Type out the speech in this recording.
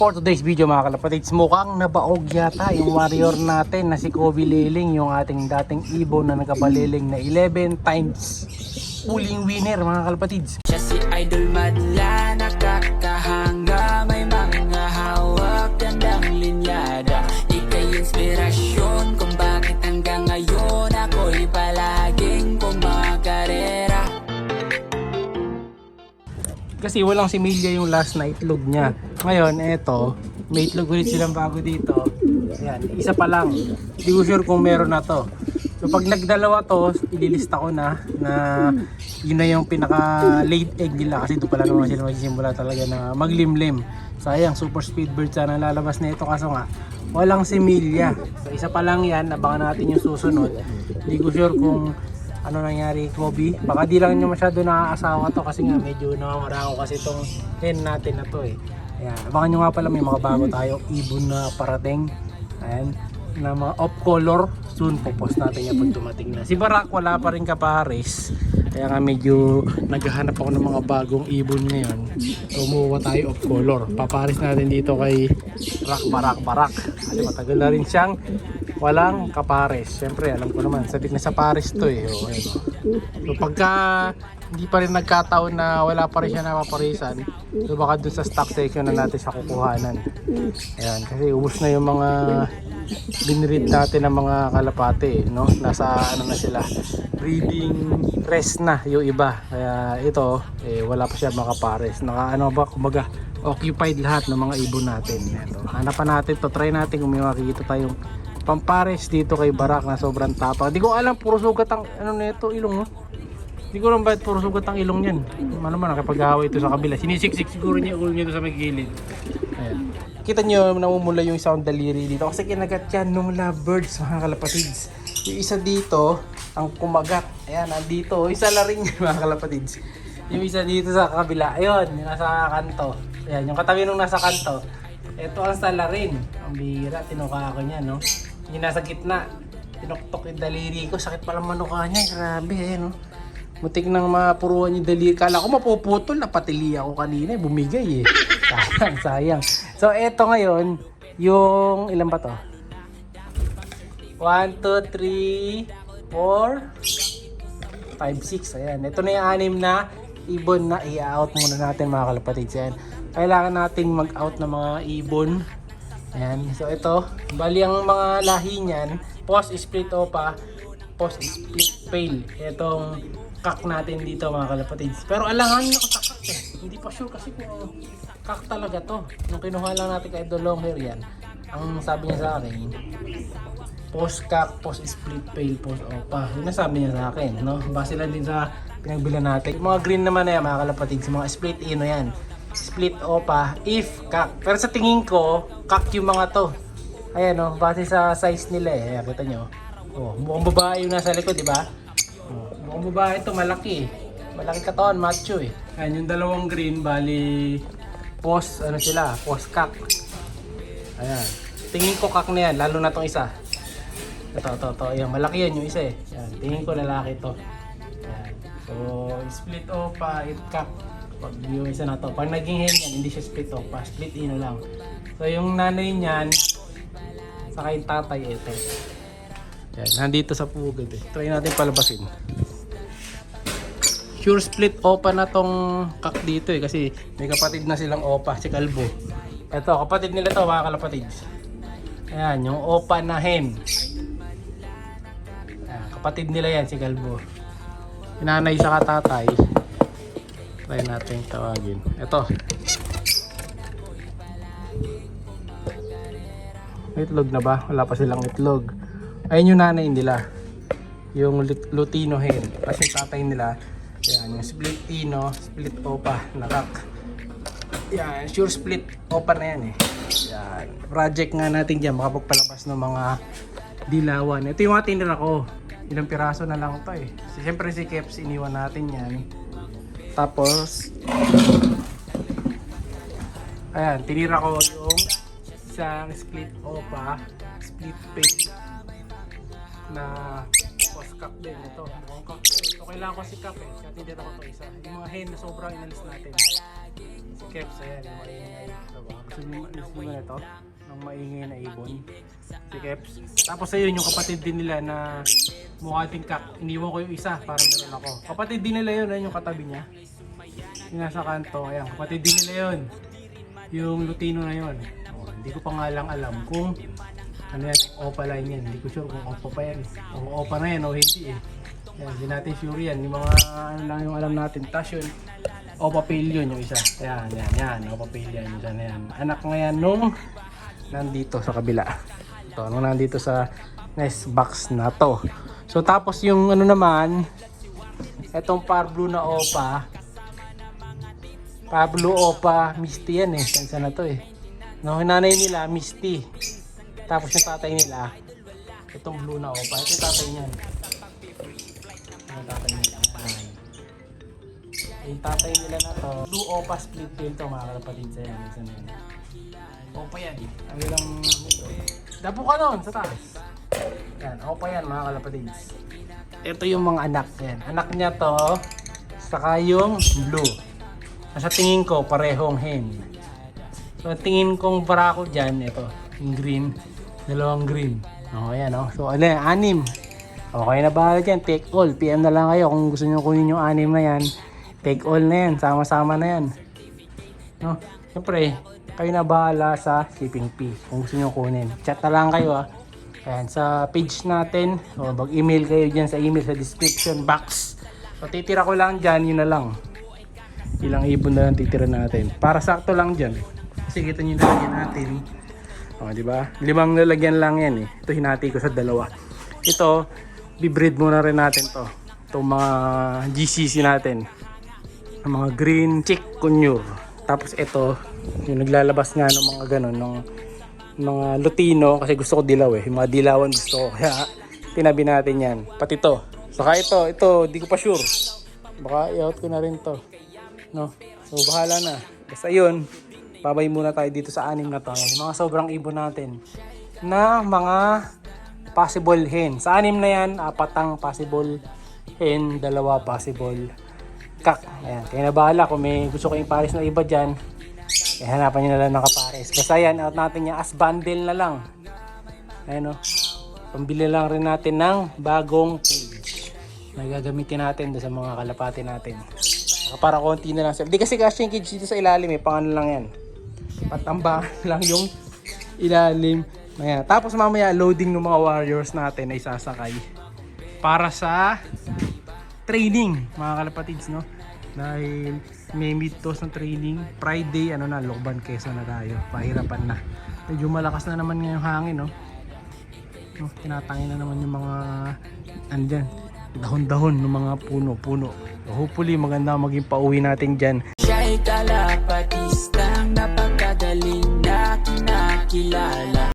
For today's video mga kalapatids, mukhang nabaog yata yung warrior natin na si Kobe Liling, yung ating dating ibon na nagkabaliling na 11 times pulling winner mga kalapatids. Siya si Idol Madla, nakakahanga, may mga hawak, gandang linyada. Ika'y inspirasyon kung bakit hanggang ngayon ako'y palaging kumakarera. Kasi walang similya yung last na itlog niya. Ngayon, eto, may itlog ulit silang bago dito. Ayan, isa pa lang. Hindi ko sure kung meron na to. So pag nagdalawa to, ililista ko na yun na yung pinaka late egg nila. Kasi doon pala naman sila magsisimula talaga na maglimlim. Sayang, super speed bird sana lalabas na ito. Kaso nga, walang similya. So isa pa lang yan, abangan natin yung susunod. Hindi ko sure kung ano nangyari Kobe. Baka di lang nyo masyado nakakasawa to kasi nga medyo nakawara ko kasi itong hen natin na to eh. Ayan, abangan nyo nga pala may mga bago tayo ibon na parating. Ayan, na mga off color. Soon popost natin yan pag dumating na. Si Barak wala pa rin kapares. Kaya nga medyo naghahanap ako ng mga bagong ibon ngayon. So umuha tayo off color. Papares natin dito kay Barak. Kasi matagal na rin siyang walang kapares. Siyempre alam ko naman sabik na sa pares to eh. So pagka hindi pa rin nagkataon na wala pa rin siya napaparisan, so baka dun sa stock section na natin sa kukuhanan. Ayan, kasi ubos na yung mga binread natin ng mga kalapate no? Nasa ano na sila, breeding rest na yung iba. Kaya ito wala pa siya makapares. Naka ano ba, kumbaga occupied lahat ng mga ibon natin. Ito, hanapan natin to, try natin kung may makikita tayong pampares dito kay Barak na sobrang tapang. Hindi ko alam, puro sugat ang ano nito, ilong. Hindi ko alam bakit puro sugat ang ilong niyan. Ano man nakapag-haway ito sa kabila. Sinisiksik siguro niya ulo niya sa may gilid. Ayan. Kita niyo namumula yung sound daliri dito kasi kinagat yan nung lovebirds mga kalapatids. Yung isa dito ang kumagat. Ayan, nandito. Isa la rin yan mga kalapatids. Yung isa dito sa kabila. Ayun, yung nasa kanto. Ayan, yung katabi nung nasa kanto. Ito ang salarin. Ang bihira, tinuka ako niya, no? Yung nasa gitna, tinuktok yung daliri ko. Sakit pala manuka niya. Grabe, no? Mutik nang mapuruan yung daliri. Kala ko mapuputol. Napatili ako kanina. Bumigay, eh. Sayang. So, eto ngayon, yung ilan ba to? 1, 2, 3, 4, 5, 6. Ayan. Ito na yung 6 na ibon na i-out muna natin mga kalapatids. Ayan. Kailangan nating mag-out ng mga ibon. Ayan. So ito, bali ang mga lahi niyan, post split opa, post split pale. Itong kak natin dito mga kalapatids. Pero alangan nyo sa kak eh. Hindi pa sure kasi kung kak talaga to. Nung kinuha lang natin kay Idol long hair yan, ang sabi niya sa akin, post kak, post split pale, post opa. Yun na sabi niya sa akin, no? Base lang din sa pinagbilan natin. Yung mga green naman na yan mga kalapatids, mga split ino yan. Split opa, if kak. Pero sa tingin ko, kak yung mga to. Ayan o, base sa size nila eh. Ayan, kita nyo. Oh, mukhang babae yung nasa likod, di ba? Oh, mukhang babae ito, malaki. Malaki katawan, macho eh. Ayan, yung dalawang green, bali post, ano sila, post kak. Ayan. Tingin ko kak na yan, lalo na tong isa. Ito. Ayan, malaki yan yung isa eh. Ayan, tingin ko lalaki to. Ayan. So, split opa, it kak. Pag yung isa na to, pag naging hen yan, hindi siya split opa, split ino lang. So yung nanay niyan, saka yung tatay ito. Yan, nandito sa pugad eh. Try natin palabasin. Sure split opa na tong kak dito eh, kasi may kapatid na silang opa, si Kalbo. Ito, kapatid nila to mga kalapatids. Ayan, yung opa na hen. Ayan, kapatid nila yan, si Kalbo. Yung nanay sa tatay. Try natin tawagin. Ito. May itlog na ba? Wala pa silang itlog. Ayun yung nanay nila. Yung Lutino hen. Kasi tatay nila. Yan. Yung split ino, split opa. Nakak. Yan. Sure split opa na yan eh. Yan. Project nga natin dyan. Makapagpalabas ng mga dilawan. Ito yung mga tinira ko. Ilang piraso na lang ito eh. Siyempre si Keps iniwan natin yan. Tapos ayan, tinira ko yung isang split opa, split pale na post cup din. Ito, ito kailangan ko si cup eh, kaya tinira ko ito isa. Yung mga hen na sobrang inalis natin, Keps, ayan, yung maingay. Gusto nyo na ito? Ang maingay na ibon. Si Keps. Tapos ayun, yung kapatid din nila na mukha din kak. Iniwan ko yung isa para meron ako. Kapatid din nila yun, ayun yung katabi niya. Yung nasa kanto, ayan, kapatid din nila yun. Yung Lutino na yun. Oh, hindi ko pa nga lang alam kung ano yan, opa line yan. Hindi ko sure kung opa pa yan. O opa na yan o hindi eh. Yan, hindi natin sure yan. Yung mga ano lang yung alam natin. Tapos yun, opa pale yun yung isa. Yan. Opa pale yan. Yung isa na yan. Anak nga yan nung nandito sa kabila. Ito, nung nandito sa nest box na to. So tapos yung ano naman, etong Pablo na opa. Pablo opa, Misty yan eh. Sansa na to eh. No, yung nanay nila, Misty. Tapos yung tatay nila, itong blue na opa. Ito yung tatay niyan. Yung tatay nila. Ayan. Yung tatay nila na to, blue opa split tail to mga kalapatid sa yan. Isa na yan. Opa yan. Ang ilang nito. Dapo ka nun sa taas. Yan, opa yan mga kalapatid. Ito yung mga anak. Yan. Anak niya to, saka yung blue. Sa tingin ko, parehong hen. So, tingin kong barako dyan, ito, yung green, dalawang green. O, ayan, o. So, ano yan, 6. Okay na bahala dyan, take all. PM na lang kayo kung gusto nyo kunin yung 6 na yan. Take all na yan, sama-sama na yan. No? Siyempre, kayo na bahala sa shipping fee kung gusto nyo kunin. Chat na lang kayo, ha. Ayan, sa page natin, o, mag-email kayo dyan sa email sa description box. So, titira ko lang dyan, yun na lang. Ilang ibon na lang titira natin. Para sakto lang dyan. Kasi kita nyo nalagyan natin. O, diba? 5 lalagyan lang yan eh. Ito hinati ko sa 2. Ito, bibreed muna rin natin to. Itong mga GCC natin. Ang mga green chick conure. Tapos ito, yung naglalabas nga ng mga ganon, ng mga Lutino. Kasi gusto ko dilaw eh. Yung mga dilawan gusto ko. Kaya tinabi natin yan. Pati to. Saka ito, di ko pa sure. Baka i-out ko na rin to. No? So bahala na. Basta yun, babay muna tayo dito sa 6 na to. Yung mga sobrang ibon natin na mga possible hen. Sa 6 na yan, 4 ang possible hen, 2 possible kak. Ayan. Kaya na bahala kung may gusto ko yung pares na iba dyan, kaya hanapan nyo na lang ng kapares. Basta yan, out natin yan as bundle na lang. Ayan o. Pambili lang rin natin ng bagong page na gagamitin natin sa mga kalapati natin. Para konti na lang sir. Di kasi casting cage dito sa ilalim eh. Pangano lang yan. Patamba lang yung ilalim. Ayan. Tapos mamaya loading ng mga warriors natin ay sasakay. Para sa training mga kalapatids no. Dahil may meet-toss ng training. Friday ano na, Lokban Quezon na tayo. Pahirapan na. Medyo malakas na naman ngayong hangin no. Tinatangin na naman yung mga andyan. Dahon-dahon ng mga puno-puno. So hopefully maganda maging pauwi natin dyan.